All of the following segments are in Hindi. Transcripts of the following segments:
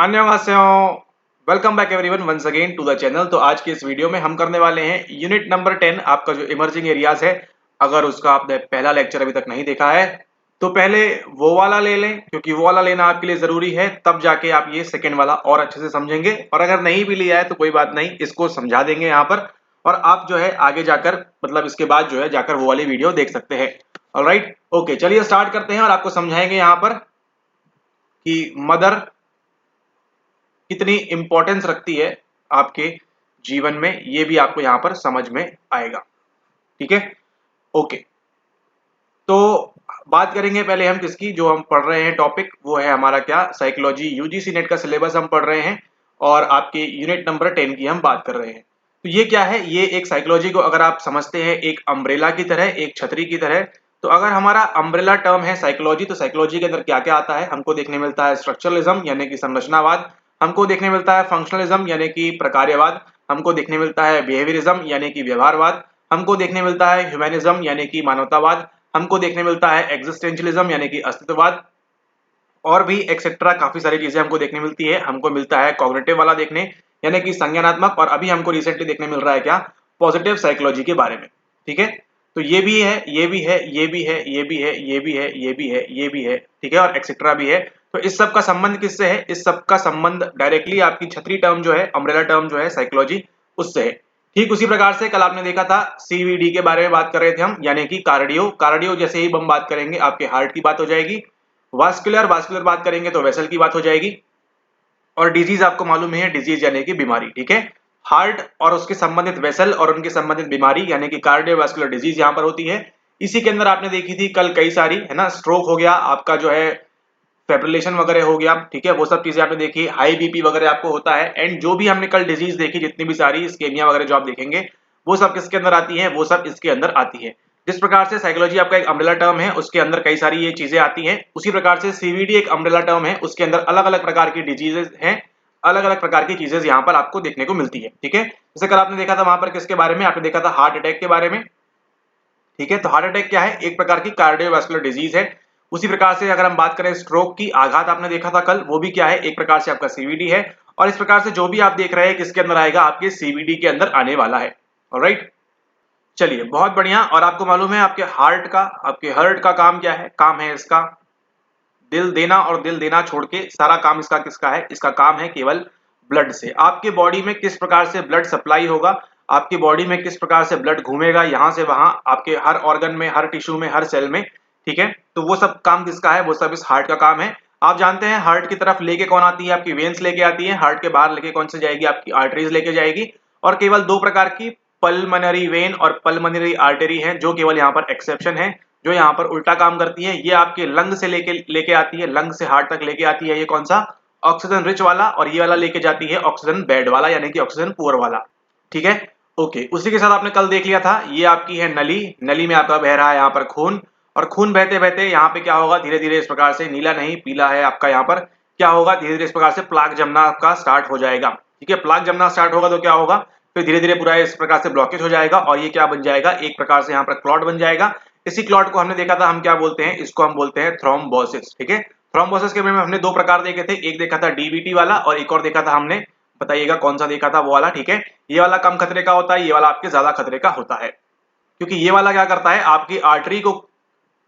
अन्यवासेओ welcome back everyone once again to the channel. तो आज के इस वीडियो में हम करने वाले हैं यूनिट नंबर 10 आपका जो इमर्जिंग एरियाज है। अगर उसका आपने पहला लेक्चर अभी तक नहीं देखा है तो पहले वो वाला ले लें, क्योंकि वो वाला लेना आपके लिए जरूरी है, तब जाके आप ये सेकंड वाला और अच्छे से समझेंगे। और अगर नहीं भी लिया है तो कोई बात नहीं, इसको समझा देंगे यहाँ पर और आप जो है आगे जाकर मतलब इसके बाद जो है जाकर वो वाली वीडियो देख सकते हैं। ऑलराइट, ओके, चलिए स्टार्ट करते हैं और आपको समझाएंगे यहाँ पर कि मदर कितनी इंपॉर्टेंस रखती है आपके जीवन में, ये भी आपको यहां पर समझ में आएगा। ठीक है, ओके। तो बात करेंगे पहले हम किसकी, जो हम पढ़ रहे हैं टॉपिक वो है हमारा क्या, साइकोलॉजी। यूजीसी नेट का सिलेबस हम पढ़ रहे हैं और आपके यूनिट नंबर 10 की हम बात कर रहे हैं। तो ये क्या है, ये एक साइकोलॉजी को अगर आप समझते हैं एक अम्ब्रेला की तरह, एक छतरी की तरह। तो अगर हमारा अम्ब्रेला टर्म है साइकोलॉजी, तो साइकोलॉजी के अंदर क्या क्या आता है हमको देखने मिलता है। स्ट्रक्चरलिज्म यानी कि संरचनावाद, हमको देखने मिलता है फंक्शनलिज्म यानी कि प्रकार्यवाद, हमको देखने मिलता है बिहेवियरिज्म यानी कि व्यवहारवाद, हमको देखने मिलता है ह्यूमैनिज्म यानी कि मानवतावाद, हमको देखने मिलता है एग्जिस्टेंशियलिज्म यानी कि अस्तित्ववाद, और भी एक्सेट्रा काफी सारी चीजें हमको देखने मिलती है। हमको मिलता है कॉग्निटिव वाला देखने यानी कि संज्ञानात्मक, और अभी हमको रिसेंटली देखने मिल रहा है क्या, पॉजिटिव साइकोलॉजी के बारे में। ठीक है, तो ये भी है, ये भी है, ये भी है, ये भी है, ये भी है, ये भी है, ये भी है, ठीक है, और एक्सेट्रा भी है। तो इस सब का संबंध किससे है, इस सब का संबंध डायरेक्टली आपकी छतरी टर्म जो है, अम्ब्रेला टर्म जो है साइकोलॉजी, उससे है। ठीक उसी प्रकार से कल आपने देखा था सीवीडी के बारे में बात कर रहे थे हम, यानी कि कार्डियो। कार्डियो जैसे ही हम बात करेंगे आपके हार्ट की बात हो जाएगी। वास्कुलर, वास्कुलर बात करेंगे तो वेसल की बात हो जाएगी। और डिजीज आपको मालूम है, डिजीज यानी कि बीमारी। ठीक है, हार्ट और उसके संबंधित वेसल और उनके संबंधित बीमारी यानी कि कार्डियोवास्कुलर डिजीज यहां पर होती है। इसी के अंदर आपने देखी थी कल कई सारी, है ना, स्ट्रोक हो गया आपका जो है, फेब्रिलेशन वगैरह हो गया। ठीक है, वो सब चीजें आपने देखी, हाई बीपी वगैरह आपको होता है। एंड जो भी हमने कल डिजीज देखी, जितनी भी सारी स्केमिया वगैरह जो आप देखेंगे, वो सब किसके अंदर आती है, वो सब इसके अंदर आती है। जिस प्रकार से साइकोलॉजी आपका एक अम्ब्रेला टर्म है, उसके अंदर कई सारी ये चीजें आती हैं, उसी प्रकार से सीवीडी एक अम्ब्रेला टर्म है, उसके अंदर अलग अलग प्रकार की डिजीजेज हैं, अलग अलग प्रकार की चीजें यहाँ पर आपको देखने को मिलती है। ठीक है, जैसे कल आपने देखा था वहां पर किसके बारे में, आपने देखा था हार्ट अटैक के बारे में। ठीक है, तो हार्ट अटैक क्या है, एक प्रकार की कार्डियोवास्कुलर डिजीज है। उसी प्रकार से अगर हम बात करें स्ट्रोक की, आघात आपने देखा था कल, वो भी क्या है, एक प्रकार से आपका सीवीडी है। और इस प्रकार से जो भी आप देख रहे हैं किसके अंदर आएगा, आपके सीवीडी के अंदर आने वाला है। ऑलराइट, चलिए बहुत बढ़िया। और आपको मालूम है आपके हार्ट का काम क्या है, काम है इसका दिल देना, और दिल देना छोड़ के सारा काम इसका किसका है, इसका काम है केवल ब्लड से। आपके बॉडी में किस प्रकार से ब्लड सप्लाई होगा, आपकी बॉडी में किस प्रकार से ब्लड घूमेगा यहां से वहां, आपके हर ऑर्गन में, हर टिश्यू में, हर सेल में। ठीक है, तो वो सब काम किसका है, वो सब इस हार्ट का काम है। आप जानते हैं हार्ट की तरफ लेके कौन आती है, आपकी वेन्स लेके आती है। हार्ट के बाहर लेके कौन से जाएगी, आपकी आर्टरीज लेके जाएगी। और केवल दो प्रकार की पल्मनरी वेन और पल्मनरी आर्टरी हैं, जो केवल यहाँ पर एक्सेप्शन है, जो यहाँ पर उल्टा काम करती है। ये आपके लंग से लेके आती है, लंग से हार्ट तक लेके आती है, ये कौन सा, ऑक्सीजन रिच वाला। और ये वाला लेके जाती है ऑक्सीजन बैड वाला, यानी कि ऑक्सीजन पुअर वाला। ठीक है, ओके। उसी के साथ आपने कल देख लिया था, ये आपकी है नली, नली में आपका बह रहा है यहाँ पर खून। और खून बहते बहते यहाँ पे क्या होगा, धीरे धीरे इस प्रकार से, नीला नहीं पीला है आपका यहाँ पर, क्या होगा, धीरे धीरे इस प्रकार से प्लाक जमना आपका स्टार्ट हो जाएगा। ठीक है, प्लाक जमना स्टार्ट होगा तो क्या होगा, फिर धीरे धीरे पूरा इस प्रकार से ब्लॉकेज हो जाएगा, और ये क्या बन जाएगा, एक प्रकार से यहाँ पर क्लॉट बन जाएगा। इसी क्लॉट को हमने देखा था, हम क्या बोलते हैं, इसको हम बोलते हैं थ्रोम्बोसिस। ठीक है, थ्रोम्बोसिस के बारे में हमने दो प्रकार देखे थे, एक देखा था डीबीटी वाला, और एक और देखा था हमने, बताइएगा कौन सा देखा था वो वाला। ठीक है, ये वाला कम खतरे का होता है, ये वाला आपके ज्यादा खतरे का होता है, क्योंकि ये वाला क्या करता है, आपकी आर्टरी को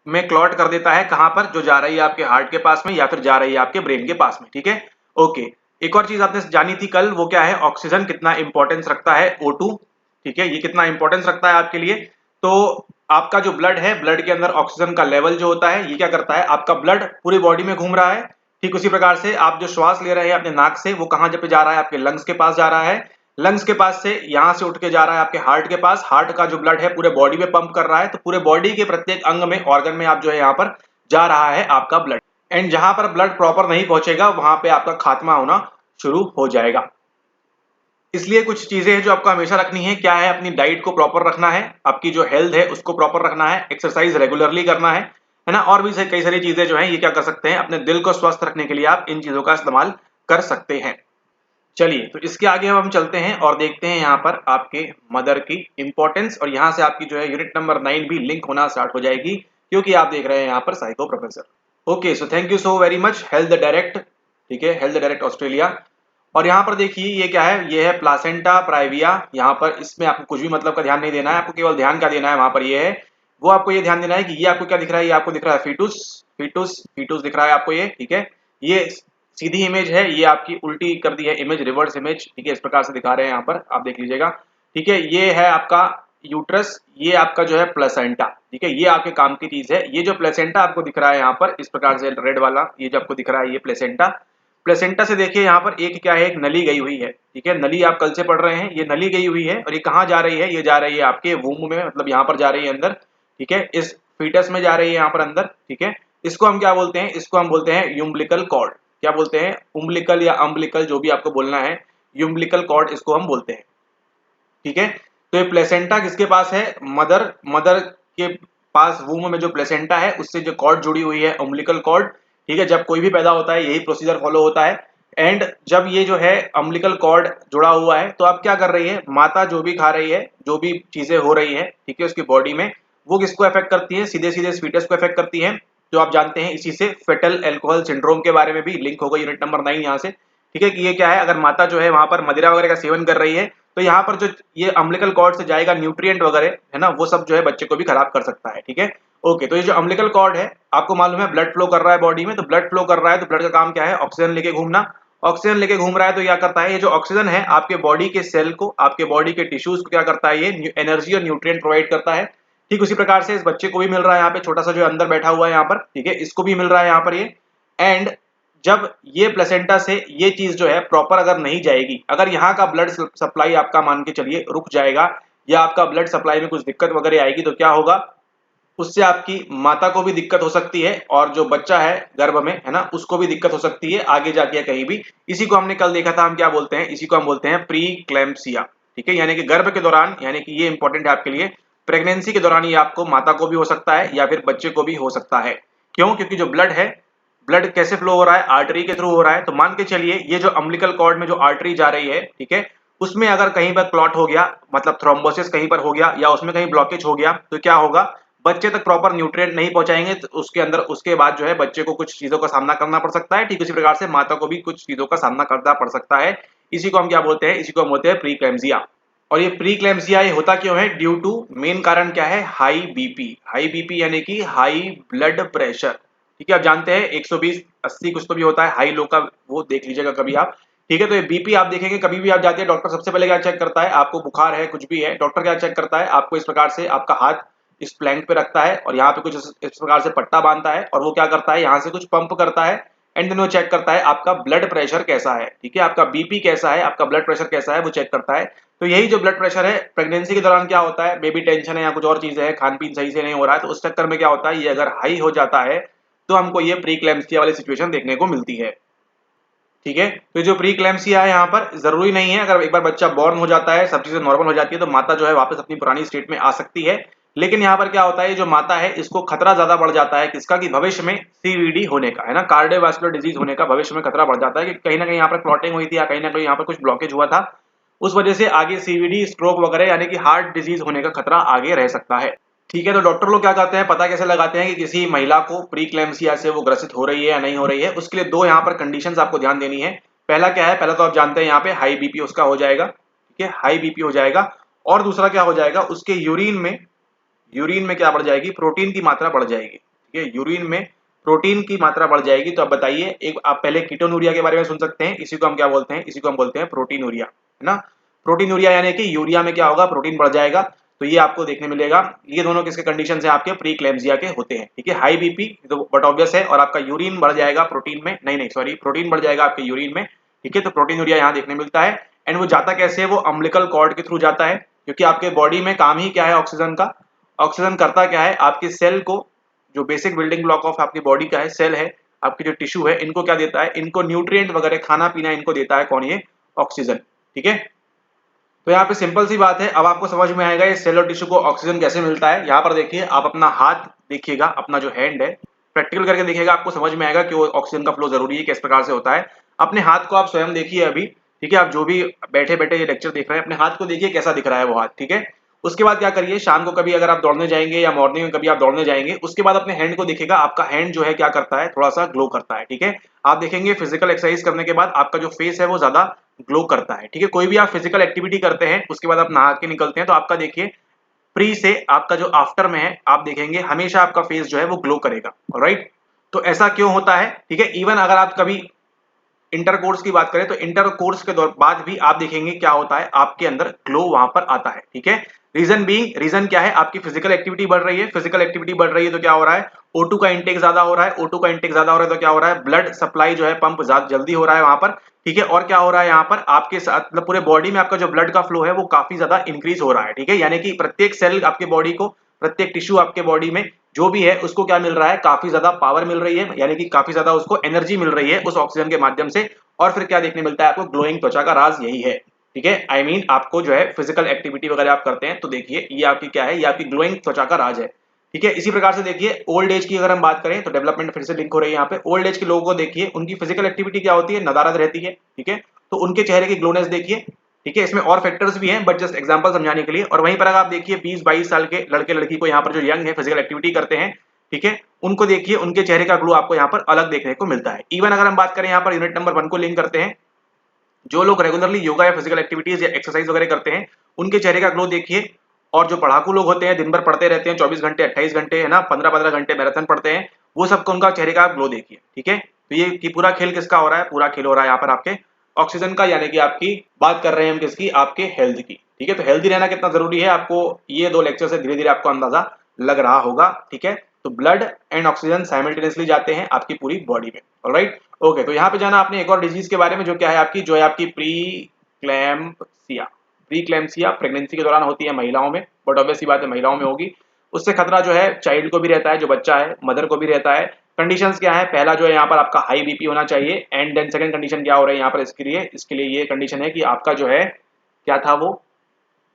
में क्लॉट कर देता है, कहां पर, जो जा रही है आपके हार्ट के पास में, या फिर जा रही है आपके ब्रेन के पास में। ठीक है, ओके। एक और चीज आपने जानी थी कल, वो क्या है, ऑक्सीजन कितना इंपॉर्टेंस रखता है, O2। ठीक है, ये कितना इंपॉर्टेंस रखता है आपके लिए। तो आपका जो ब्लड है, ब्लड के अंदर ऑक्सीजन का लेवल जो होता है, ये क्या करता है, आपका ब्लड पूरी बॉडी में घूम रहा है। ठीक उसी प्रकार से आप जो श्वास ले रहे हैं अपने नाक से, वो कहां जब जा रहा है, आपके लंग्स के पास जा रहा है। लंग्स के पास से यहां से उठ के जा रहा है आपके हार्ट के पास, हार्ट का जो ब्लड है पूरे बॉडी में पंप कर रहा है, तो पूरे बॉडी के प्रत्येक अंग में, ऑर्गन में आप जो है यहाँ पर जा रहा है आपका ब्लड। एंड जहां पर ब्लड प्रॉपर नहीं पहुंचेगा, वहां पे आपका खात्मा होना शुरू हो जाएगा। इसलिए कुछ चीजें हैं जो आपको हमेशा रखनी है, क्या है, अपनी डाइट को प्रॉपर रखना है, आपकी जो हेल्थ है उसको प्रॉपर रखना है, एक्सरसाइज रेगुलरली करना है ना, और भी कई सारी चीजें जो है, ये क्या कर सकते हैं, अपने दिल को स्वस्थ रखने के लिए आप इन चीजों का इस्तेमाल कर सकते हैं। चलिए, तो इसके आगे हम चलते हैं और देखते हैं यहाँ पर आपके मदर की इंपॉर्टेंस, और यहाँ से आपकी जो है यूनिट नंबर 9 भी लिंक होना स्टार्ट हो जाएगी, क्योंकि आप देख रहे हैं यहाँ पर psycho professor. Okay, so thank you so very much, health direct ठीक है, हेल्थ डायरेक्ट ऑस्ट्रेलिया। और यहाँ पर देखिए ये क्या है, ये है प्लासेंटा प्राइविया। यहाँ पर इसमें आपको कुछ भी मतलब का ध्यान नहीं देना है, आपको केवल ध्यान क्या देना है वहां पर ये है, वो आपको ये ध्यान देना है कि ये आपको क्या दिख रहा है, ये आपको दिख रहा है फीटुस, फीटुस फीटुस दिख रहा है आपको ये, ठीक है। ये सीधी इमेज है, ये आपकी उल्टी कर दी है इमेज, रिवर्स इमेज, ठीक है, इस प्रकार से दिखा रहे हैं यहाँ पर, आप देख लीजिएगा, ठीक है। ये है आपका यूट्रस, ये आपका जो है प्लेसेंटा, ठीक है, ये आपके काम की चीज है। ये जो प्लेसेंटा आपको दिख रहा है यहाँ पर इस प्रकार से रेड वाला, ये जो आपको दिख रहा है ये प्लेसेंटा। प्लेसेंटा से देखिए यहाँ पर एक क्या है, एक नली गई हुई है, ठीक है, नली आप कल से पढ़ रहे हैं, ये नली गई हुई है और ये कहाँ जा रही है, ये जा रही है आपके वूम में, मतलब यहाँ पर जा रही है अंदर, ठीक है, इस फीटस में जा रही है यहाँ पर अंदर, ठीक है। इसको हम क्या बोलते हैं, इसको हम बोलते हैं यूम्बिलिकल कॉर्ड। क्या बोलते हैं, उम्बिलिकल या अम्बिलिकल, जो भी आपको बोलना है, यूम्बिलिकल कॉर्ड इसको हम बोलते हैं, ठीक है। तो ये प्लेसेंटा किसके पास है, मदर, मदर के पास वूम में जो प्लेसेंटा है उससे जो कॉर्ड जुड़ी हुई है, अम्बिलिकल कॉर्ड, ठीक है। जब कोई भी पैदा होता है यही प्रोसीजर फॉलो होता है। एंड जब ये जो है अम्बिलिकल कॉर्ड जुड़ा हुआ है तो अब क्या कर रही है, माता जो भी खा रही है, जो भी चीजें हो रही है, ठीक है, उसकी बॉडी में, वो किसको अफेक्ट करती है, सीधे सीधे फीटस को अफेक्ट करती है। जो आप जानते हैं इसी से फेटल एल्कोहल सिंड्रोम के बारे में भी लिंक होगा यूनिट नंबर 9 यहाँ से, ठीक है, कि ये क्या है, अगर माता जो है वहां पर मदिरा वगैरह का सेवन कर रही है तो यहाँ पर जो ये अम्बिलिकल कॉर्ड से जाएगा न्यूट्रिएंट वगैरह है ना, वो सब जो है बच्चे को भी खराब कर सकता है, ठीक है। ओके, तो ये जो अम्बिलिकल कॉर्ड है आपको मालूम है ब्लड फ्लो कर रहा है बॉडी में, तो ब्लड फ्लो कर रहा है तो ब्लड का काम क्या है, ऑक्सीजन लेके घूमना। ऑक्सीजन लेके घूम रहा है तो क्या करता है, ये जो ऑक्सीजन है आपके बॉडी के सेल को, आपके बॉडी के टिश्यूज को क्या करता है, ये एनर्जी और न्यूट्रिएंट प्रोवाइड करता है। ठीक उसी प्रकार से इस बच्चे को भी मिल रहा है यहाँ पे, छोटा सा जो अंदर बैठा हुआ है यहाँ पर, ठीक है, इसको भी मिल रहा है यहाँ पर ये। एंड जब ये प्लेसेंटा से ये चीज जो है प्रॉपर अगर नहीं जाएगी, अगर यहाँ का ब्लड सप्लाई आपका मान के चलिए रुक जाएगा या आपका ब्लड सप्लाई में कुछ दिक्कत वगैरह आएगी तो क्या होगा, उससे आपकी माता को भी दिक्कत हो सकती है और जो बच्चा है गर्भ में है ना उसको भी दिक्कत हो सकती है आगे जाके कहीं भी। इसी को हमने कल देखा था, हम क्या बोलते हैं, इसी को हम बोलते हैं प्री क्लैम्पसिया, ठीक है, यानी कि गर्भ के दौरान, यानी कि ये इंपॉर्टेंट है आपके लिए, प्रेगनेंसी के दौरान ये आपको माता को भी हो सकता है या फिर बच्चे को भी हो सकता है। क्यों, क्योंकि जो ब्लड है, ब्लड कैसे फ्लो हो रहा है, आर्टरी के थ्रू हो रहा है। तो मान के चलिए ये जो अम्बिलिकल कॉर्ड में जो आर्टरी जा रही है, ठीक है, उसमें अगर कहीं पर क्लॉट हो गया, मतलब थ्रोम्बोसिस कहीं पर हो गया या उसमें कहीं ब्लॉकेज हो गया तो क्या होगा, बच्चे तक प्रॉपर न्यूट्रिएंट नहीं पहुंचाएंगे तो उसके अंदर, उसके बाद जो है बच्चे को कुछ चीजों का सामना करना पड़ सकता है। ठीक उसी प्रकार से माता को भी कुछ चीजों का सामना करना पड़ सकता है। इसी को हम क्या बोलते हैं, इसी को हम बोलते हैं प्री क्लैम्सिया। और ये प्री क्लैम्सिया ये होता क्यों है, ड्यू टू, मेन कारण क्या है, हाई बीपी। हाई बीपी यानी कि हाई ब्लड प्रेशर, ठीक है, आप जानते हैं 120 80 कुछ तो भी होता है, हाई लो का वो देख लीजिएगा कभी आप, ठीक है। तो ये बीपी आप देखेंगे कभी भी आप जाते हैं डॉक्टर सबसे पहले क्या चेक करता है, आपको बुखार है कुछ भी है, डॉक्टर क्या चेक करता है, आपको इस प्रकार से आपका हाथ इस प्लैंक पे रखता है और यहाँ पे कुछ इस प्रकार से पट्टा बांधता है और वो क्या करता है, यहाँ से कुछ पंप करता है एंड देन वो चेक करता है आपका ब्लड प्रेशर कैसा है, ठीक है, आपका बीपी कैसा है, आपका ब्लड प्रेशर कैसा है, वो चेक करता है। तो यही जो ब्लड प्रेशर है प्रेगनेंसी के दौरान क्या होता है, बेबी टेंशन है या कुछ और चीजें है, खान पीन सही से नहीं हो रहा है, तो उस चक्कर में क्या होता है, ये अगर हाई हो जाता है तो हमको ये प्री क्लैम्सिया वाली सिचुएशन देखने को मिलती है, ठीक है। तो जो प्री क्लैम्सिया है यहाँ पर जरूरी नहीं है, अगर एक बार बच्चा बॉर्न हो जाता है, सब चीजें नॉर्मल हो जाती है तो माता जो है वापस अपनी पुरानी स्टेट में आ सकती है। लेकिन यहाँ पर क्या होता है, जो माता है इसको खतरा ज्यादा बढ़ जाता है किसका, कि भविष्य में सीवीडी होने का, है ना, कार्डियोवास्कुलर डिजीज होने का भविष्य में खतरा बढ़ जाता है कि कहीं ना कहीं यहाँ पर क्लॉटिंग हुई थी या कहीं ना कहीं यहाँ पर कुछ ब्लॉकेज हुआ था, उस वजह से आगे सीवीडी, स्ट्रोक वगैरह यानी कि हार्ट डिजीज होने का खतरा आगे रह सकता है, ठीक है। तो डॉक्टर लोग क्या करते हैं, पता कैसे लगाते हैं कि किसी महिला को प्री क्लैम्सिया से वो ग्रसित हो रही है या नहीं हो रही है, उसके लिए दो यहाँ पर कंडीशंस आपको ध्यान देनी है। पहला क्या है, पहला तो आप जानते हैं यहाँ पे हाई बीपी उसका हो जाएगा, ठीक है, हाई बीपी हो जाएगा। और दूसरा क्या हो जाएगा, उसके यूरिन में क्या बढ़ जाएगी, प्रोटीन की मात्रा बढ़ जाएगी, ठीक है, यूरिन में प्रोटीन की मात्रा बढ़ जाएगी। तो अब बताइए, एक आप पहले कीटोनूरिया के बारे में सुन सकते हैं, इसी को हम क्या बोलते हैं, इसी को हम बोलते हैं प्रोटीनूरिया, है ना। प्रोटीनूरिया यानी कि यूरिया में क्या होगा, प्रोटीन बढ़ जाएगा। तो ये आपको देखने मिलेगा, ये दोनों किसके कंडीशन है, आपके प्री क्लैम्सिया के होते हैं, ठीक है। हाई बीपी तो बट ऑब्वियस है, और आपका यूरिन बढ़ जाएगा प्रोटीन में, नहीं सॉरी, प्रोटीन बढ़ जाएगा आपके यूरिन में, ठीक है। तो प्रोटीनूरिया यहाँ देखने मिलता है। एंड वो जाता कैसे है, वो अम्बिलिकल कॉर्ड के थ्रू जाता है, क्योंकि आपके बॉडी में काम ही क्या है, ऑक्सीजन का। ऑक्सीजन करता क्या है, आपके सेल को, जो बेसिक बिल्डिंग ब्लॉक ऑफ आपकी बॉडी का है, सेल है, आपकी जो टिश्यू है, इनको क्या देता है, इनको न्यूट्रिएंट वगैरह खाना पीना इनको देता है कौन, ये ऑक्सीजन, ठीक है। तो यहाँ पे सिंपल सी बात है, अब आपको समझ में आएगा ये सेल और टिश्यू को ऑक्सीजन कैसे मिलता है। यहाँ पर देखिए, आप अपना हाथ देखिएगा, अपना जो हैंड है प्रैक्टिकल करके देखिएगा, आपको समझ में आएगा कि वो ऑक्सीजन का फ्लो जरूरी है, किस प्रकार से होता है। अपने हाथ को आप स्वयं देखिए अभी, ठीक है, आप जो भी बैठे बैठे ये लेक्चर देख रहे हैं, अपने हाथ को देखिए कैसा दिख रहा है वो हाथ, ठीक है। उसके बाद क्या करिए, शाम को कभी अगर आप दौड़ने जाएंगे या मॉर्निंग में कभी आप दौड़ने जाएंगे, उसके बाद अपने हैंड को देखिएगा, आपका हैंड जो है क्या करता है, थोड़ा सा ग्लो करता है। ठीक है, आप देखेंगे फिजिकल एक्सरसाइज करने के बाद आपका जो फेस है वो ज्यादा ग्लो करता है। ठीक है, कोई भी आप फिजिकल एक्टिविटी करते हैं उसके बाद आप नहा के निकलते हैं तो आपका देखिए प्री से आपका जो आफ्टर में है, आप देखेंगे हमेशा आपका फेस जो है वो ग्लो करेगा। ऑलराइट, तो ऐसा क्यों होता है? ठीक है, इवन अगर आप कभी इंटर कोर्स की बात करें तो इंटर कोर्स के दौर बाद भी आप देखेंगे क्या होता है, आपके अंदर ग्लो वहां पर आता है। ठीक है, रीजन क्या है, आपकी फिजिकल एक्टिविटी बढ़ रही है, फिजिकल एक्टिविटी बढ़ रही है तो क्या हो रहा है, O2 का इंटेक ज्यादा हो रहा है, O2 का इंटेक ज्यादा हो रहा है तो क्या हो रहा है, ब्लड सप्लाई जो है पंप ज्यादा जल्दी हो रहा है वहां पर। ठीक है, और क्या हो रहा है यहाँ पर आपके साथ, मतलब पूरे बॉडी में आपका जो ब्लड का फ्लो है वो काफी ज्यादा इंक्रीज हो रहा है। ठीक है, यानी कि प्रत्येक सेल आपके बॉडी को, प्रत्येक टिश्यू आपके बॉडी में जो भी है उसको क्या मिल रहा है, काफी ज्यादा पावर मिल रही है, यानी कि काफी ज्यादा उसको एनर्जी मिल रही है उस ऑक्सीजन के माध्यम से। और फिर क्या देखने मिलता है आपको, ग्लोइंग त्वचा का राज यही है। ठीक है, आई मीन आपको जो है फिजिकल एक्टिविटी वगैरह आप करते हैं तो देखिए ये आपकी क्या है, ये आपकी ग्लोइंग त्वचा का राज है। ठीक है, इसी प्रकार से देखिए ओल्ड एज की अगर हम बात करें तो डेवलपमेंट फिर से लिंक हो रही है यहाँ पे। ओल्ड एज के लोगों को देखिए, उनकी फिजिकल एक्टिविटी क्या होती है, नदारद रहती है। ठीक है, तो उनके चेहरे की ग्लोनेस देखिए। ठीक है, इसमें और फैक्टर्स भी हैं बट जस्ट एग्जांपल समझाने के लिए। और वहीं पर अगर आप देखिए 20-22 साल के लड़के लड़की को यहाँ पर जो यंग है, फिजिकल एक्टिविटी करते हैं, ठीक है, उनको देखिए, उनके चेहरे का ग्लो आपको यहाँ पर अलग देखने को मिलता है। इवन अगर हम बात करें यहाँ पर यूनिट नंबर 1 को लिंक करते हैं, जो लोग रेगुलरली योगा या फिजिकल एक्टिविटीज या एक्सरसाइज वगैरह करते हैं उनके चेहरे का ग्लो देखिए। और जो पढ़ाकू लोग होते हैं, दिन भर पढ़ते रहते हैं, 24 घंटे 28 घंटे है ना, 15-15 घंटे मैराथन पढ़ते हैं, वो सबको उनका चेहरे का ग्लो देखिए। ठीक है, तो ये कि पूरा खेल किसका हो रहा है, पूरा खेल हो रहा है यहाँ पर आपके ऑक्सीजन का, यानी कि आपकी बात कर रहे हैं हम किसकी, आपके हेल्थ की। ठीक है, तो हेल्दी रहना कितना जरूरी है, आपको ये 2 लेक्चर से धीरे धीरे आपको अंदाजा लग रहा होगा। ठीक है, तो ब्लड एंड ऑक्सीजन साइमल्टेनियसली जाते हैं आपकी पूरी बॉडी में। ऑलराइट, ओके, तो यहाँ पे जाना आपने एक और डिजीज के बारे में, जो क्या है आपकी, जो है आपकी प्री क्लैम्सिया प्रेगनेंसी के दौरान होती है महिलाओं में, बट ऑब्वियस सी बात है महिलाओं में होगी। उससे खतरा जो है चाइल्ड को भी रहता है, जो बच्चा है, मदर को भी रहता है। कंडीशंस क्या है, पहला जो है यहाँ पर आपका हाई बीपी होना चाहिए, एंड देन सेकंड कंडीशन क्या हो रही है यहाँ पर इसके लिए ये कंडीशन है कि आपका जो है क्या था वो,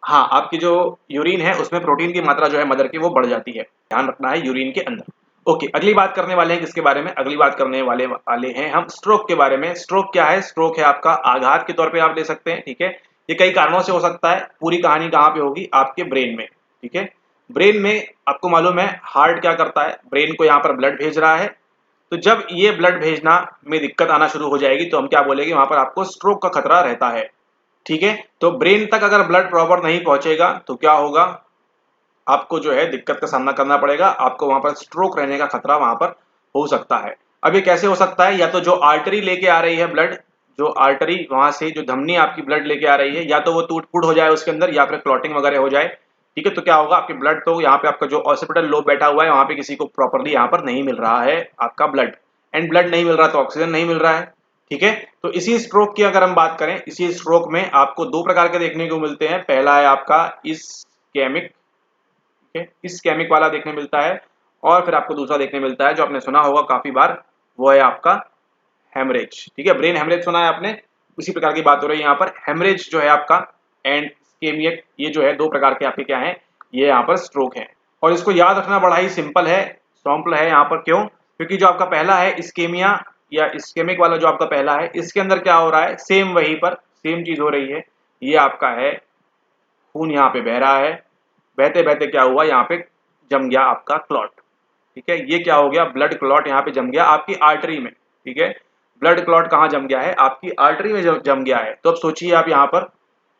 हाँ, आपकी जो यूरिन है उसमें प्रोटीन की मात्रा जो है मदर की वो बढ़ जाती है, ध्यान रखना है यूरिन के अंदर। ओके, अगली बात करने वाले हैं किसके बारे में, अगली बात करने वाले हैं हम स्ट्रोक के बारे में। स्ट्रोक क्या है, स्ट्रोक है आपका आघात के तौर पे आप ले सकते हैं। ठीक है, ये कई कारणों से हो सकता है। पूरी कहानी कहाँ पे होगी, आपके ब्रेन में। ठीक है, ब्रेन में आपको मालूम है हार्ट क्या करता है, ब्रेन को यहाँ पर ब्लड भेज रहा है। तो जब ये ब्लड भेजना में दिक्कत आना शुरू हो जाएगी तो हम क्या बोलेंगे, वहां पर आपको स्ट्रोक का खतरा रहता है। ठीक है, तो ब्रेन तक अगर ब्लड प्रॉपर नहीं पहुंचेगा तो क्या होगा, आपको जो है दिक्कत का सामना करना पड़ेगा, आपको वहां पर स्ट्रोक रहने का खतरा वहां पर हो सकता है। अब ये कैसे हो सकता है, या तो जो आर्टरी लेके आ रही है ब्लड, जो आर्टरी वहां से जो धमनी आपकी ब्लड लेके आ रही है, या तो वो टूट फूट हो जाए उसके अंदर, या फिर क्लॉटिंग वगैरह हो जाए। ठीक है, तो क्या होगा, आपकी ब्लड तो यहाँ पे आपका जो ऑक्सीपिटल लोब बैठा हुआ है वहां पे किसी को प्रॉपरली यहाँ पर नहीं मिल रहा है आपका ब्लड, एंड ब्लड नहीं मिल रहा तो ऑक्सीजन नहीं मिल रहा है। ठीक है, तो इसी स्ट्रोक की अगर हम बात करें, इसी स्ट्रोक में आपको 2 प्रकार के देखने को मिलते हैं। पहला है आपका इस्केमिक, इस्केमिक वाला देखने मिलता है, और फिर आपको दूसरा देखने मिलता है जो आपने सुना होगा काफी बार, वो है आपका हेमरेज। ठीक है, ब्रेन हेमरेज सुना है आपने, उसी प्रकार की बात हो रही है यहाँ पर। हेमरेज जो है आपका एंड इस्केमिक, ये जो है 2 प्रकार के आपके क्या है, ये यहाँ पर स्ट्रोक है। और इसको याद रखना बड़ा ही सिंपल है, सॉम्पल है यहाँ पर। क्यों, क्योंकि जो आपका पहला है इस्केमिया या इस्केमिक वाला जो आपका पहला है, इसके अंदर क्या हो रहा है, सेम वहीं पर सेम चीज हो रही है। ये आपका है खून यहाँ पे बह रहा है, बहते बहते क्या हुआ, यहाँ पे जम गया आपका क्लॉट। ठीक है, ये क्या हो गया, ब्लड क्लॉट यहाँ पे जम गया आपकी आर्टरी में। ठीक है, ब्लड क्लॉट कहाँ जम गया है, आपकी आर्टरी में जम गया है। तो अब सोचिए आप यहाँ पर,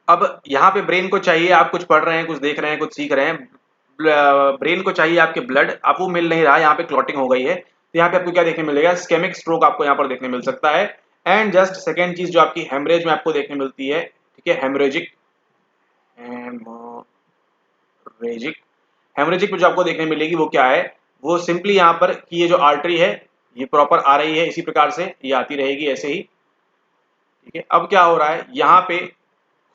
अब यहाँ पे ब्रेन को चाहिए, आप कुछ पढ़ रहे हैं, कुछ देख रहे हैं, कुछ सीख रहे हैं, ब्रेन को चाहिए आपके ब्लड, अब वो मिल नहीं रहा, यहाँ पे क्लॉटिंग हो गई है। तो यहाँ पे आपको क्या देखने मिलेगा, स्केमिक स्ट्रोक आपको यहाँ पर देखने मिल सकता है। एंड जस्ट सेकेंड चीज जो आपकी हेमरेज में आपको देखने मिलती है, ठीक है, हेमरेजिक हेमरेजिक हेमरेजिक में जो आपको देखने मिलेगी वो क्या है, वो सिंपली यहाँ पर कि ये जो आर्टरी है ये प्रॉपर आ रही है, इसी प्रकार से ये आती रहेगी ऐसे ही। ठीक है, अब क्या हो रहा है, यहाँ पे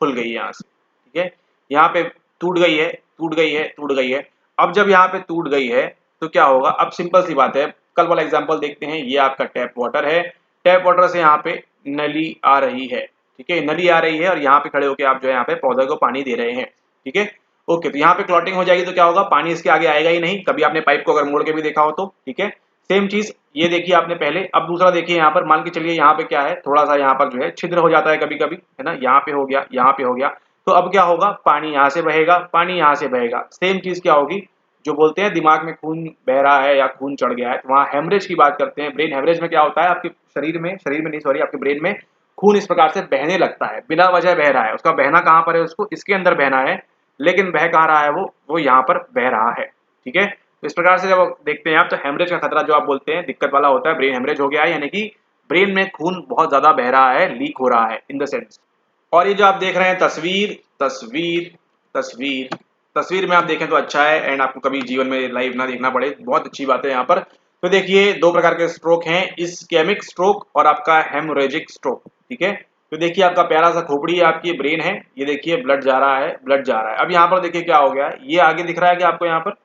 खुल गई है यहाँ से। ठीक है, यहाँ पे टूट गई है, टूट गई है, टूट गई है। अब जब यहाँ पे टूट गई है तो क्या होगा, अब सिंपल सी बात है, कल वाला एग्जांपल देखते हैं। ये आपका टैप वाटर है, टैप वाटर से यहाँ पे नली आ रही है। ठीक है, नली आ रही है और यहाँ पे खड़े होकर आप जो है यहाँ पे पौधे को पानी दे रहे हैं। ठीक है, ओके, तो यहाँ पे क्लॉटिंग हो जाएगी तो क्या होगा, पानी इसके आगे आएगा ही नहीं। कभी आपने पाइप को अगर मोड़ के भी देखा हो तो। ठीक है, सेम चीज ये देखिए आपने पहले। अब दूसरा देखिए यहाँ पर, मान के चलिए यहाँ पे क्या है, थोड़ा सा यहाँ पर जो है छिद्र हो जाता है कभी कभी, है ना, यहाँ पे हो गया, यहाँ पे हो गया। तो अब क्या होगा, पानी यहाँ से बहेगा, पानी यहाँ से बहेगा। सेम चीज क्या होगी, जो बोलते हैं दिमाग में खून बह रहा है या खून चढ़ गया है, तो वहाँ हेमरेज की बात करते हैं। ब्रेन हेमरेज में क्या होता है, आपके शरीर में नहीं सॉरी, आपके ब्रेन में खून इस प्रकार से बहने लगता है, बिना वजह बह रहा है। उसका बहना कहाँ पर है, उसको इसके अंदर बहना है, लेकिन बह कहाँ रहा है, वो यहाँ पर बह रहा है। ठीक है, तो इस प्रकार से जब देखते हैं आप, तो हेमरेज का खतरा जो आप बोलते हैं दिक्कत वाला होता है, ब्रेन हेमरेज हो गया है, यानी कि ब्रेन में खून बहुत ज्यादा बह रहा है, लीक हो रहा है इन द सेंस। और ये जो आप देख रहे हैं तस्वीर तस्वीर तस्वीर तस्वीर में आप देखें तो अच्छा है, एंड आपको कभी जीवन में लाइव ना देखना पड़े, बहुत अच्छी बात है यहाँ पर। तो देखिए दो प्रकार के स्ट्रोक हैं, इस्केमिक स्ट्रोक और आपका हेमोरेजिक स्ट्रोक। ठीक है, तो देखिए आपका प्यारा सा खोपड़ी है, आपकी ब्रेन है, ये देखिए ब्लड जा रहा है, ब्लड जा रहा है। अब यहाँ पर देखिए क्या हो गया है, ये आगे दिख रहा है कि आपको यहाँ पर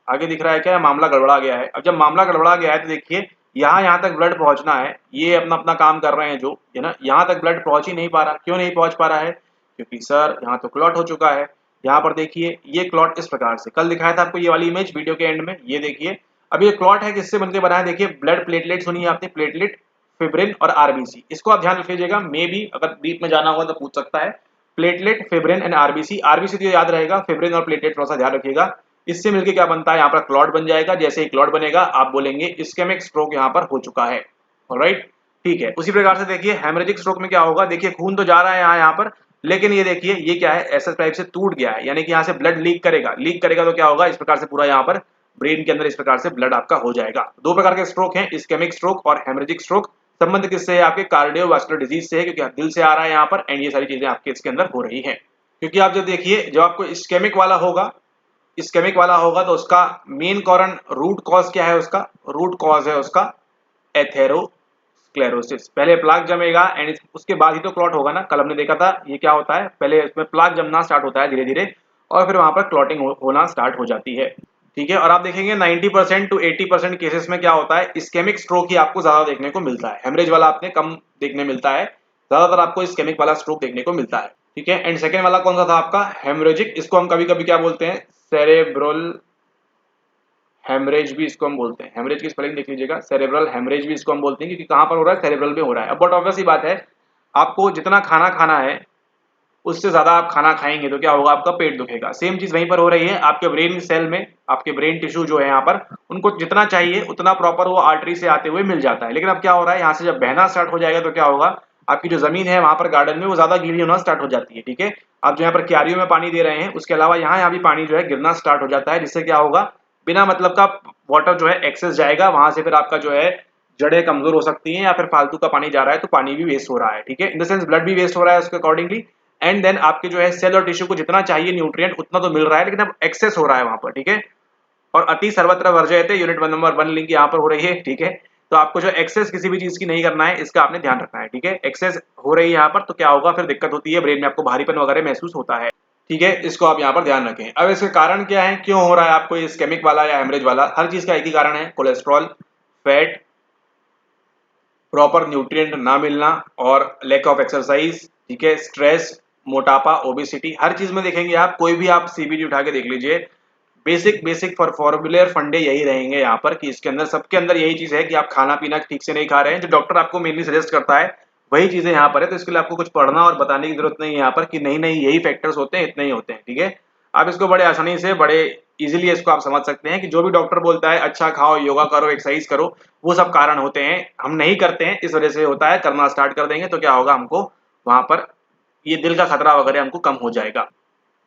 आगे दिख रहा है क्या, मामला गड़बड़ा गया है। अब जब मामला गड़बड़ा गया है तो देखिए यहाँ तक ब्लड पहुंचना है, ये अपना अपना काम कर रहे हैं जो है ना, यहाँ तक ब्लड पहुंच ही नहीं पा रहा। क्यों नहीं पहुंच पा रहा है, क्योंकि सर यहाँ तो क्लॉट हो चुका है। यहाँ पर देखिए ये क्लॉट इस प्रकार से, कल दिखाया था आपको ये वाली इमेज वीडियो के एंड में, ये देखिए। अब ये क्लॉट है किससे बनकर बना है, देखिए ब्लड प्लेटलेट सुनिए आपने, प्लेटलेट, फिब्रिन और आरबीसी। इसको आप ध्यान रख लीजिएगा, मे भी अगर डीप में जाना होगा तो पूछ सकता है। Platelet, fibrin and RBC, RBC तो याद रहेगा, फिब्रिन और प्लेटलेट थोड़ा सा ध्यान रखिएगा। इससे मिलकर क्या बनता है, यहाँ पर क्लॉट बन जाएगा। जैसे ही क्लॉट बनेगा आप बोलेंगे इस्केमिक स्ट्रोक यहाँ पर हो चुका है। ऑलराइट, ठीक है। उसी प्रकार से देखिए हेमरेजिक स्ट्रोक में क्या होगा, देखिए खून तो जा रहा है यहाँ पर, लेकिन ये देखिए ये क्या है, ऐसा टाइप से टूट गया है, यानी कि यहाँ से ब्लड लीक करेगा, लीक करेगा तो क्या होगा, इस प्रकार से पूरा यहाँ पर ब्रेन के अंदर इस प्रकार से ब्लड आपका हो जाएगा। दो प्रकार के स्ट्रोक हैं, इस्केमिक स्ट्रोक और हेमरेजिक स्ट्रोक। संबंध किससे है, आपके कार्डियोवास्कुलर डिजीज से है, क्योंकि दिल से आ रहा है यहाँ पर, एंड ये सारी चीजें आपके इसके अंदर हो रही है। क्योंकि आप जब देखिए, जब आपको इस्केमिक वाला होगा, इस्केमिक वाला होगा तो उसका मेन कारण, रूट कॉज क्या है, उसका रूट कॉज है उसका एथेरोस्क्लेरोसिस। पहले प्लाक जमेगा एंड उसके बाद ही तो क्लॉट होगा ना। कल हमने देखा था ये क्या होता है, पहले इसमें प्लाक जमना स्टार्ट होता है धीरे धीरे, और फिर वहां पर क्लॉटिंग होना स्टार्ट हो जाती है। ठीक है, और आप देखेंगे 90% टू 80% केसेस में क्या होता है, इस्केमिक स्ट्रोक ही आपको ज्यादा देखने को मिलता है। हेमरेज वाला आपने कम देखने मिलता है, ज्यादातर आपको इस्केमिक वाला स्ट्रोक देखने को मिलता है। ठीक है, एंड सेकेंड वाला कौन सा था आपका, हेमरेजिक। इसको हम कभी कभी क्या बोलते हैं, सेरेब्रल हेमरेज भी इसको हम बोलते हैं। हेमरेज की स्पेलिंग देख लीजिएगा, सेरेब्रल हेमरेज भी इसको हम बोलते हैं, क्योंकि कहां पर हो रहा है, सेरेब्रल में हो रहा है। अब बट ऑब्वियस ही बात है, आपको जितना खाना खाना है उससे ज्यादा आप खाना खाएंगे तो क्या होगा, आपका पेट दुखेगा। सेम चीज वहीं पर हो रही है, आपके ब्रेन सेल में, आपके ब्रेन टिश्यू जो है यहाँ पर, उनको जितना चाहिए उतना प्रॉपर वो आर्टरी से आते हुए मिल जाता है। लेकिन अब क्या हो रहा है, यहाँ से जब बहना स्टार्ट हो जाएगा तो क्या होगा, आपकी जो जमीन है वहां पर गार्डन में वो ज्यादा गीली होना स्टार्ट हो जाती है। ठीक है, आप जो यहाँ पर क्यारियों में पानी दे रहे हैं, उसके अलावा यहाँ भी पानी जो है गिरना स्टार्ट हो जाता है, जिससे क्या होगा, बिना मतलब का वाटर जो है एक्सेस जाएगा वहां से, फिर आपका जो है जड़ें कमजोर हो सकती हैं, या फिर फालतू का पानी जा रहा है तो पानी भी वेस्ट हो रहा है। ठीक है, इन द सेंस ब्लड भी वेस्ट हो रहा है उसके अकॉर्डिंगली, एंड देन आपके जो है सेल और टिश्यू को जितना चाहिए न्यूट्रिएंट उतना तो मिल रहा है, लेकिन अब एक्सेस हो रहा है वहां पर। ठीक है, और अति सर्वत्र वर्जयते, यूनिट 1 नंबर 1 लिंक यहाँ पर हो रही है। ठीक है, तो आपको जो एक्सेस किसी भी चीज की नहीं करना है, इसका आपने ध्यान रखना है। ठीक है, एक्सेस हो रही है यहाँ पर तो क्या होगा, फिर दिक्कत होती है, ब्रेन में आपको भारीपन वगैरह महसूस होता है। ठीक है, इसको आप यहाँ पर ध्यान रखें। अब इसके कारण क्या है, क्यों हो रहा है आपको इस्केमिक वाला या हेमरेज वाला, हर चीज का एक ही कारण है, कोलेस्ट्रॉल, फैट, प्रॉपर न्यूट्रिएंट ना मिलना और लैक ऑफ एक्सरसाइज। ठीक है, स्ट्रेस, मोटापा, ओबेसिटी, हर चीज में देखेंगे आप, कोई भी आप सीबीडी उठा के देख लीजिए, बेसिक बेसिक फॉर फॉर्मुलर फंडे यही रहेंगे यहाँ पर, कि इसके अंदर सबके अंदर यही चीज है कि आप खाना पीना ठीक से नहीं खा रहे हैं। जो डॉक्टर आपको मेनली सजेस्ट करता है वही चीजें यहाँ पर है, तो इसके लिए आपको कुछ पढ़ना और बताने की जरूरत नहीं है यहाँ पर, कि नहीं नहीं यही फैक्टर्स होते हैं, इतने ही होते हैं। ठीक है, आप इसको बड़े आसानी से, बड़े इजीली इसको आप समझ सकते हैं कि जो भी डॉक्टर बोलता है अच्छा खाओ, योगा करो, एक्सरसाइज करो, वो सब कारण होते हैं, हम नहीं करते हैं, इस वजह से होता है। करना स्टार्ट कर देंगे तो क्या होगा, हमको वहां पर ये दिल का खतरा वगैरह हमको कम हो जाएगा।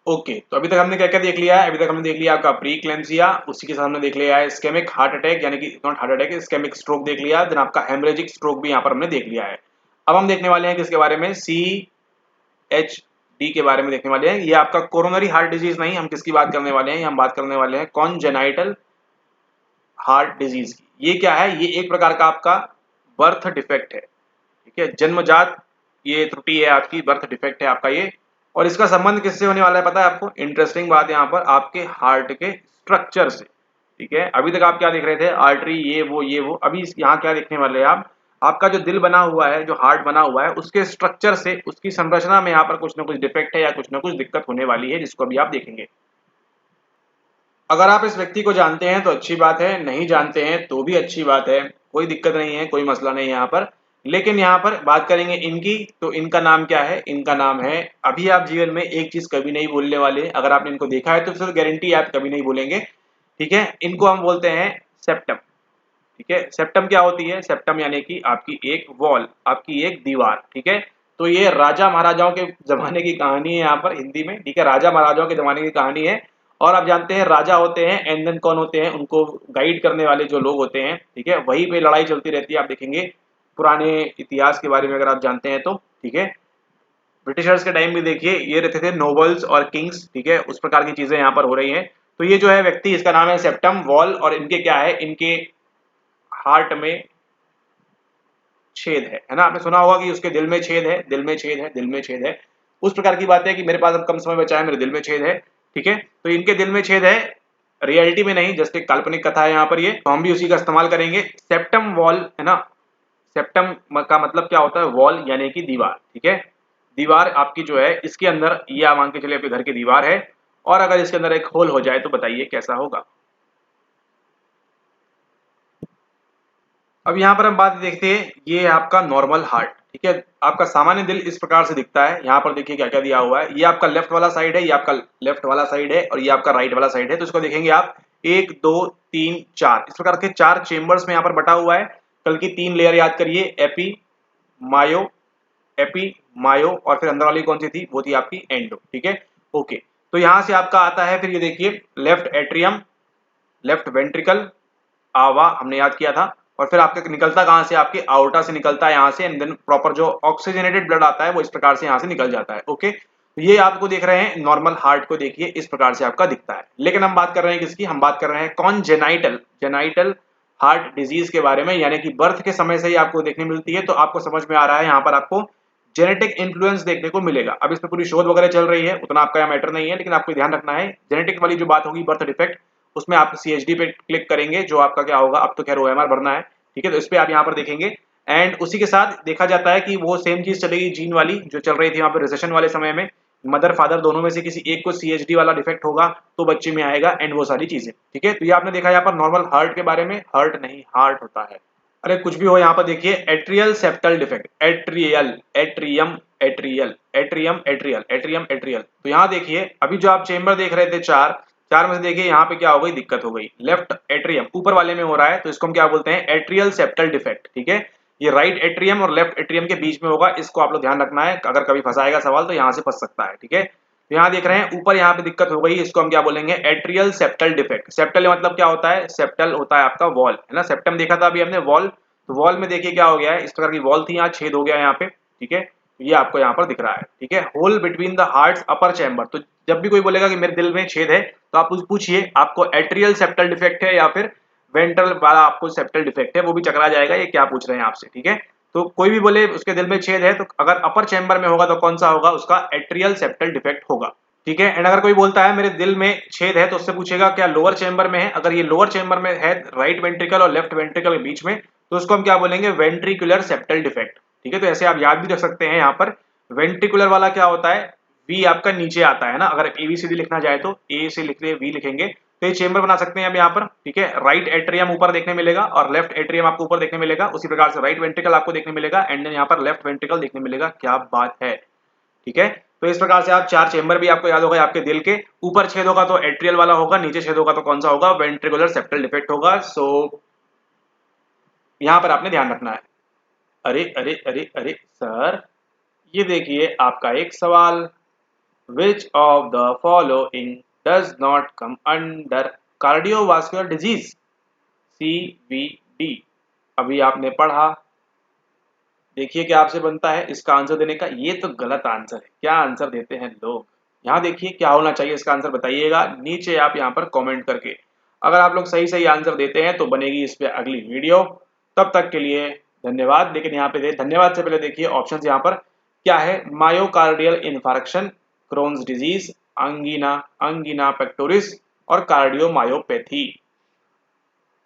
ओके, तो अभी तक हमने क्या क्या देख लिया है, अभी तक हमने देख लिया आपका प्री क्लेम्सिया, उसी के साथ हमने देख लिया है इस्केमिक हार्ट अटैक, यानी कि not heart attack, ischemic stroke देख लिया, देन आपका हेमरेजिक स्ट्रोक भी यहाँ पर हमने देख लिया है। अब हम देखने वाले हैं किसके बारे में, CHD के बारे में देखने वाले हैं। ये आपका कोरोनरी हार्ट डिजीज नहीं, हम किसकी बात करने वाले हैं, हम बात करने वाले हैं कॉन्जेनाइटल हार्ट डिजीज की। ये क्या है, ये एक प्रकार का आपका बर्थ डिफेक्ट है। ठीक है, जन्मजात ये त्रुटि है आपकी, बर्थ डिफेक्ट है आपका ये। और इसका संबंध किससे होने वाला है पता है आपको, इंटरेस्टिंग बात यहाँ पर, आपके हार्ट के स्ट्रक्चर से। ठीक है, अभी तक आप क्या देख रहे थे, आर्टरी, ये वो, अभी यहाँ क्या देखने वाले हैं आप, आपका जो दिल बना हुआ है, जो हार्ट बना हुआ है, उसके स्ट्रक्चर से, उसकी संरचना में यहाँ पर कुछ ना कुछ डिफेक्ट है या कुछ ना कुछ दिक्कत होने वाली है, जिसको अभी आप देखेंगे। अगर आप इस व्यक्ति को जानते हैं तो अच्छी बात है, नहीं जानते हैं तो भी अच्छी बात है, कोई दिक्कत नहीं है, कोई मसला नहीं है यहाँ पर। लेकिन यहाँ पर बात करेंगे इनकी, तो इनका नाम क्या है? इनका नाम है, अभी आप जीवन में एक चीज कभी नहीं बोलने वाले, अगर आपने इनको देखा है तो फिर गारंटी आप कभी नहीं बोलेंगे, ठीक है। इनको हम बोलते हैं सेप्टम, ठीक है। सेप्टम क्या होती है? सेप्टम यानी कि आपकी एक वॉल, आपकी एक दीवार, ठीक है। तो ये राजा महाराजाओं के जमाने की कहानी है यहाँ पर हिंदी में, ठीक है। राजा महाराजाओं के जमाने की कहानी है। और आप जानते हैं राजा होते हैं, एंड देन कौन होते हैं? उनको गाइड करने वाले जो लोग होते हैं, ठीक है। वहीं पे लड़ाई चलती रहती है, आप देखेंगे पुराने इतिहास के बारे में अगर आप जानते हैं तो, ठीक है। ब्रिटिशर्स के टाइम भी देखिए ये रहते थे नोबल्स और किंग्स, ठीक है। उस प्रकार की चीजें यहाँ पर हो रही हैं। तो ये जो है व्यक्ति, इसका नाम है सेप्टम वॉल, और इनके क्या है? इनके हार्ट में छेद है ना। आपने सुना होगा कि उसके दिल में छेद है, दिल में छेद है, दिल में छेद है। उस प्रकार की बात है कि मेरे पास अब कम समय बचा है, मेरे दिल में छेद है, ठीक है। तो इनके दिल में छेद है, रियलिटी में नहीं, जस्ट एक काल्पनिक कथा है यहाँ पर ये, तो हम भी उसी का इस्तेमाल करेंगे। सेप्टम वॉल है ना, सेप्टम का मतलब क्या होता है? वॉल यानी कि दीवार, ठीक है। दीवार आपकी जो है, इसके अंदर ये आप मान के चलिए आपके घर की दीवार है, और अगर इसके अंदर एक होल हो जाए तो बताइए कैसा होगा। अब यहाँ पर हम बात देखते हैं, ये है आपका नॉर्मल हार्ट, ठीक है। आपका सामान्य दिल इस प्रकार से दिखता है। यहाँ पर देखिए क्या क्या दिया हुआ है, ये आपका लेफ्ट वाला साइड है, ये आपका लेफ्ट वाला साइड है, और ये आपका राइट वाला साइड है। तो इसको देखेंगे आप, एक दो तीन चार, इस प्रकार के चार चेम्बर्स में यहाँ पर बटा हुआ है। कल की तीन लेयर याद करिए, एपी, मायो, एपी, मायो, और फिर अंदर वाली कौन सी थी? वो थी आपकी एंडो, ठीक है। ओके, तो यहां से आपका आता है, फिर ये देखिए लेफ्ट एट्रियम, लेफ्ट वेंट्रिकल, आवा हमने याद किया था। और फिर आपका निकलता कहां से? आपके आउटा से निकलता है यहाँ से, एंड देन प्रॉपर जो ऑक्सीजनेटेड ब्लड आता है वो इस प्रकार से यहाँ से निकल जाता है। ओके, तो ये आपको देख रहे हैं नॉर्मल हार्ट को, देखिए इस प्रकार से आपका दिखता है। लेकिन हम बात कर रहे हैं किसकी? हम बात कर रहे हैं कॉन्जेनाइटल, जेनाइटल हार्ट डिजीज के बारे में, यानी कि बर्थ के समय से ही आपको देखने मिलती है। तो आपको समझ में आ रहा है यहाँ पर आपको जेनेटिक इन्फ्लुएंस देखने को मिलेगा। अब इस पर पूरी शोध वगैरह चल रही है, उतना आपका यहाँ मैटर नहीं है, लेकिन आपको ध्यान रखना है जेनेटिक वाली जो बात होगी, बर्थ डिफेक्ट, उसमें आप CHD पे क्लिक करेंगे, जो आपका क्या होगा, अब तो खैर OMR भरना है, ठीक है। तो इस पे आप यहाँ पर देखेंगे, एंड उसी के साथ देखा जाता है कि वो सेम चीज चलेगी जीन वाली जो चल रही थी वहां पर रिसेशन वाले समय में, मदर फादर दोनों में से किसी एक को CHD वाला डिफेक्ट होगा तो बच्चे में आएगा, एंड वो सारी चीजें, ठीक है। तो ये आपने देखा यहाँ पर नॉर्मल हार्ट के बारे में, हार्ट नहीं हार्ट होता है। अरे कुछ भी हो, यहाँ पर देखिए atrial septal defect, atrial, atrium, atrial, atrium, atrial, atrium, atrial. तो यहाँ देखिए अभी जो आप चेम्बर देख रहे थे चार, चार में से देखिए यहाँ पे क्या हो गई? दिक्कत हो गई, लेफ्ट एट्रियम ऊपर वाले में हो रहा है, तो इसको हम क्या बोलते हैं? एट्रियल सेप्टल डिफेक्ट, ठीक है। ये राइट एट्रियम और लेफ्ट एट्रियम के बीच में होगा, इसको आप लोग ध्यान रखना है, अगर कभी फंसाएगा सवाल तो यहाँ से फंस सकता है, ठीक है। तो यहाँ देख रहे हैं ऊपर यहाँ पे दिक्कत हो गई, इसको हम क्या बोलेंगे? Atrial septal defect. सेप्टल मतलब क्या होता है? सेप्टल होता है आपका वॉल, है ना। सेप्टम देखा था अभी हमने, वॉल। तो वॉल में देखिए क्या हो गया है, इस प्रकार की वॉल थी, यहाँ छेद हो गया है यहाँ पे, ठीक है। ये आपको यहाँ पर दिख रहा है, ठीक है। Hole between the hearts upper chamber. तो जब भी कोई बोलेगा कि मेरे दिल में छेद है, तो आप पूछिए आपको एट्रियल सेप्टल डिफेक्ट है या फिर वेंट्रल वाला आपको सेप्टल डिफेक्ट है, वो भी चकरा जाएगा ये क्या पूछ रहे हैं आपसे, ठीक है। तो कोई भी बोले उसके दिल में छेद है, तो अगर अपर चैम्बर में होगा तो कौन सा होगा? उसका एट्रियल सेप्टल डिफेक्ट होगा, ठीक है। एंड अगर कोई बोलता है मेरे दिल में छेद है, तो उससे पूछेगा क्या लोअर चैम्बर में है? अगर ये लोअर चैम्बर में है, राइट वेंट्रिकल और लेफ्ट वेंट्रिकल के बीच में, तो उसको हम क्या बोलेंगे? वेंट्रिकुलर सेप्टल डिफेक्ट, ठीक है। तो ऐसे आप याद भी रख सकते हैं, यहाँ पर वेंट्रिकुलर वाला क्या होता है? वी आपका नीचे आता है ना, अगर ABCD लिखना चाहे तो ए से लिख लिए, वी लिखेंगे, तो ये चेम्बर बना सकते हैं हम यहाँ पर, ठीक है। राइट एट्रियम ऊपर देखने मिलेगा और लेफ्ट एट्रियम आपको ऊपर देखने मिलेगा, उसी प्रकार से राइट वेंट्रिकल आपको देखने मिलेगा, एंड देन यहाँ पर लेफ्ट वेंट्रिकल देखने मिलेगा। क्या बात है, ठीक है। तो इस प्रकार से आप चार चेम्बर भी आपको याद होगा, आपके दिल के ऊपर छेद होगा तो एट्रियल वाला होगा, नीचे छेद होगा तो कौन सा होगा? वेंट्रिकुलर सेप्टल डिफेक्ट होगा। सो यहाँ पर आपने ध्यान रखना है। अरे अरे अरे अरे सर, ये देखिए आपका एक सवाल, which of the following does not come under cardiovascular disease? CVD। अभी आपने पढ़ा, देखिए क्या आपसे बनता है इसका आंसर देने का। ये तो गलत आंसर है, क्या आंसर देते हैं लोग। यहाँ देखिए क्या होना चाहिए, इसका आंसर बताइएगा नीचे आप यहाँ पर कमेंट करके। अगर आप लोग सही सही आंसर देते हैं तो बनेगी इस पे अगली वीडियो। तब तक के लिए धन्यवाद। लेकिन यहाँ पे धन्यवाद से पहले देखिए ऑप्शन यहाँ पर क्या है? Myocardial infarction, Crohn's disease, angina, angina pectoris, और कार्डियोमायोपैथी।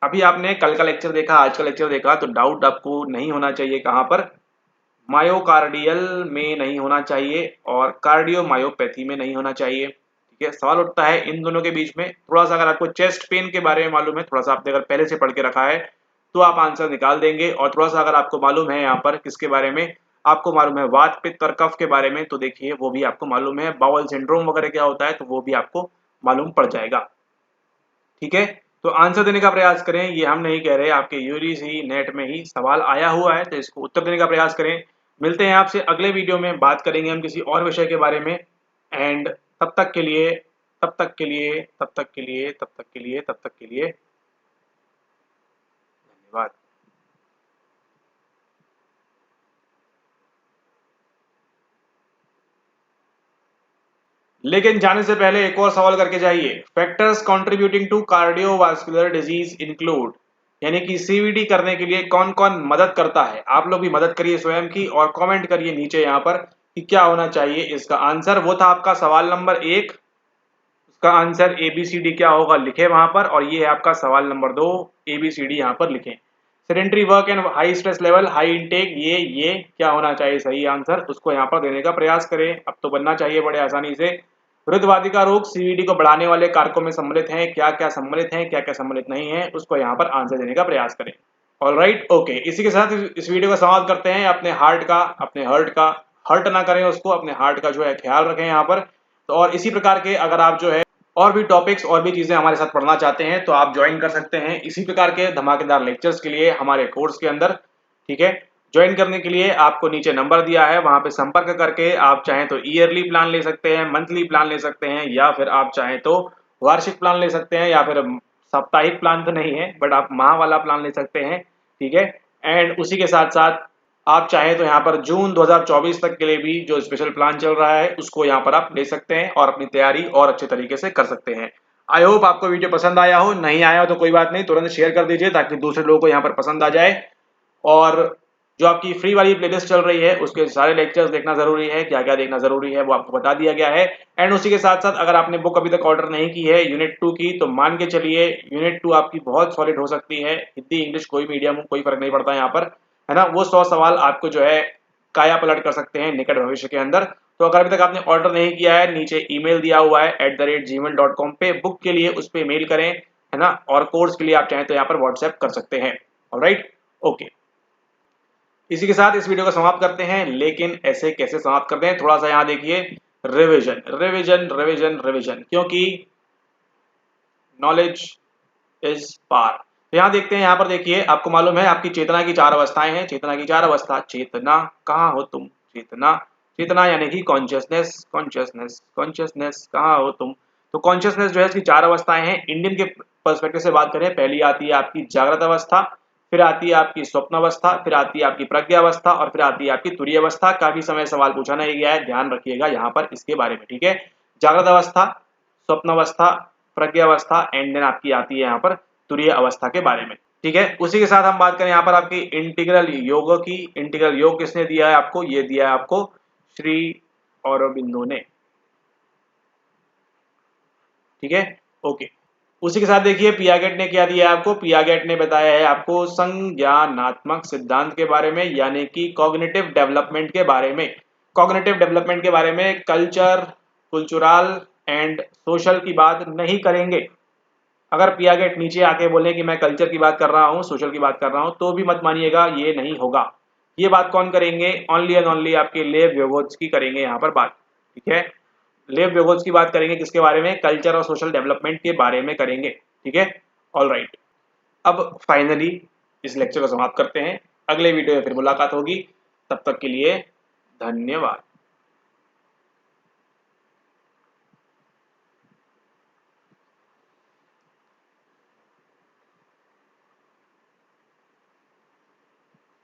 अभी आपने कल का लेक्चर देखा, आज का लेक्चर देखा, तो डाउट आपको नहीं होना चाहिए कहाँ पर? मायोकार्डियल में नहीं होना चाहिए और कार्डियोमायोपैथी में नहीं होना चाहिए, ठीक है। सवाल उठता है इन दोनों के बीच में। थोड़ा सा अगर आपको चेस्ट पेन के बारे में मालूम है, थोड़ा सा आपने अगर पहले से पढ़ के रखा है, तो आप आंसर निकाल देंगे। और थोड़ा सा अगर आपको मालूम है यहाँ पर किसके बारे में, आपको मालूम है वात पित्त और कफ के बारे में, तो देखिए वो भी आपको मालूम है। बाउल सिंड्रोम वगैरह क्या होता है तो वो भी आपको मालूम पड़ जाएगा। ठीक है, तो आंसर देने का प्रयास करें। ये हम नहीं कह रहे, आपके यूजीसी नेट में ही सवाल आया हुआ है, तो इसको उत्तर देने का प्रयास करें। मिलते हैं आपसे अगले वीडियो में, बात करेंगे हम किसी और विषय के बारे में। एंड तब तक के लिए, तब तक के लिए, तब तक के लिए, तब तक के लिए, तब तक के लिए धन्यवाद। लेकिन जाने से पहले एक और सवाल करके जाइए। Factors contributing to cardiovascular disease include, यानी कि सीवीडी करने के लिए कौन कौन मदद करता है। आप लोग भी मदद करिए स्वयं की और कमेंट करिए नीचे यहाँ पर कि क्या होना चाहिए इसका आंसर। वो था आपका सवाल नंबर 1, उसका आंसर ABCD क्या होगा लिखे वहां पर, और ये है आपका सवाल नंबर 2, ABCD यहाँ पर लिखें। Sedentary work and high stress level, high intake, ये क्या होना चाहिए सही आंसर, उसको यहाँ पर देने का प्रयास करें। अब तो बनना चाहिए बड़े आसानी से। वृद्धवादिका रोग सीवीडी को बढ़ाने वाले कारकों में सम्मिलित हैं, क्या क्या सम्मिलित हैं, क्या क्या सम्मिलित नहीं है, उसको यहाँ पर आंसर देने का प्रयास करें। ऑलराइट, ओके, इसी के साथ इस वीडियो का समाप्त करते हैं। अपने हार्ट का, अपने हर्ट का, हर्ट ना करें उसको, अपने हार्ट का जो है ख्याल रखें यहाँ पर। तो और इसी प्रकार के अगर आप जो है और भी टॉपिक्स और भी चीजें हमारे साथ पढ़ना चाहते हैं तो आप ज्वाइन कर सकते हैं इसी प्रकार के धमाकेदार लेक्चर्स के लिए हमारे कोर्स के अंदर। ठीक है, ज्वाइन करने के लिए आपको नीचे नंबर दिया है, वहां पे संपर्क करके आप चाहें तो ईयरली प्लान ले सकते हैं, मंथली प्लान ले सकते हैं, या फिर आप चाहें तो वार्षिक प्लान ले सकते हैं, या फिर साप्ताहिक प्लान तो नहीं है बट आप माह वाला प्लान ले सकते हैं। ठीक है, एंड उसी के साथ साथ आप चाहें तो यहाँ पर जून 2024 तक के लिए भी जो स्पेशल प्लान चल रहा है उसको यहाँ पर आप ले सकते हैं और अपनी तैयारी और अच्छे तरीके से कर सकते हैं। आई होप आपको वीडियो पसंद आया हो, नहीं आया हो तो कोई बात नहीं, तुरंत शेयर कर दीजिए ताकि दूसरे लोगों को यहाँ पर पसंद आ जाए। और जो आपकी फ्री वाली प्लेलिस्ट चल रही है उसके सारे लेक्चर्स देखना जरूरी है, क्या क्या देखना जरूरी है वो आपको बता दिया गया है। एंड उसी के साथ साथ अगर आपने बुक अभी तक ऑर्डर नहीं की है यूनिट 2 की, तो मान के चलिए यूनिट 2 आपकी बहुत सॉलिड हो सकती है। हिंदी इंग्लिश कोई मीडियम कोई फर्क नहीं पड़ता यहाँ पर, है ना। वो 100 सवाल आपको जो है काया पलट कर सकते हैं निकट भविष्य के अंदर। तो अगर अभी तक आपने ऑर्डर नहीं किया है, नीचे ईमेल दिया हुआ है @gmail.com पे, बुक के लिए उस पर मेल करें, है ना। और कोर्स के लिए आप चाहें तो यहाँ पर व्हाट्सएप कर सकते हैं। ऑलराइट, ओके, इसी के साथ इस वीडियो को समाप्त करते हैं। लेकिन ऐसे कैसे समाप्त करते हैं, थोड़ा सा यहाँ देखिए, रिविजन रिविजन रिविजन रिविजन, क्योंकि नॉलेज इज पावर। तो यहाँ देखते हैं, यहाँ पर देखिए आपको मालूम है आपकी चेतना की 4 अवस्थाएं हैं। चेतना की 4 अवस्था, चेतना कहाँ हो तुम, चेतना, चेतना यानी कि कॉन्शियसनेस, कॉन्शियसनेस, कॉन्शियसनेस कहाँ हो तुम। तो कॉन्शियसनेस जो है इसकी 4 अवस्थाएं हैं। इंडियन के पर्सपेक्टिव से बात करें, पहली आती है आपकी जागृत अवस्था, फिर आती है आपकी स्वप्न अवस्था, फिर आती है आपकी प्रज्ञा अवस्था, और फिर आती है आपकी तुरीय अवस्था। काफी समय सवाल पूछा नहीं गया है, ध्यान रखिएगा यहाँ पर इसके बारे में। ठीक है, जागृत अवस्था, स्वप्न अवस्था, प्रज्ञा अवस्था, एंड देन आपकी आती है यहाँ पर तुरीय अवस्था के बारे में। ठीक है, उसी के साथ हम बात करें यहाँ पर आपकी इंटीग्रल योग की। इंटीग्रल योग किसने दिया है आपको, ये दिया है आपको श्री औरबिंदो ने। ठीक है, ओके, उसी के साथ देखिए पियागेट ने क्या दिया है आपको, पियागेट ने बताया है आपको संज्ञानात्मक सिद्धांत के बारे में, यानी कि कॉग्निटिव डेवलपमेंट के बारे में। कॉग्निटिव डेवलपमेंट के बारे में कल्चर, कल्चरल एंड सोशल की बात नहीं करेंगे। अगर पियागेट नीचे आके बोले कि मैं कल्चर की बात कर रहा हूँ, सोशल की बात कर रहा हूँ, तो भी मत मानिएगा, ये नहीं होगा। ये बात कौन करेंगे, ओनली एंड ओनली आपके लेव व्यवोत्स्की करेंगे यहाँ पर बात। ठीक है, लेव व्यवोत्स्की बात करेंगे किसके बारे में, कल्चर और सोशल डेवलपमेंट के बारे में करेंगे। ठीक है, ऑल राइट, अब फाइनली इस लेक्चर को समाप्त करते हैं। अगले वीडियो में फिर मुलाकात होगी, तब तक के लिए धन्यवाद।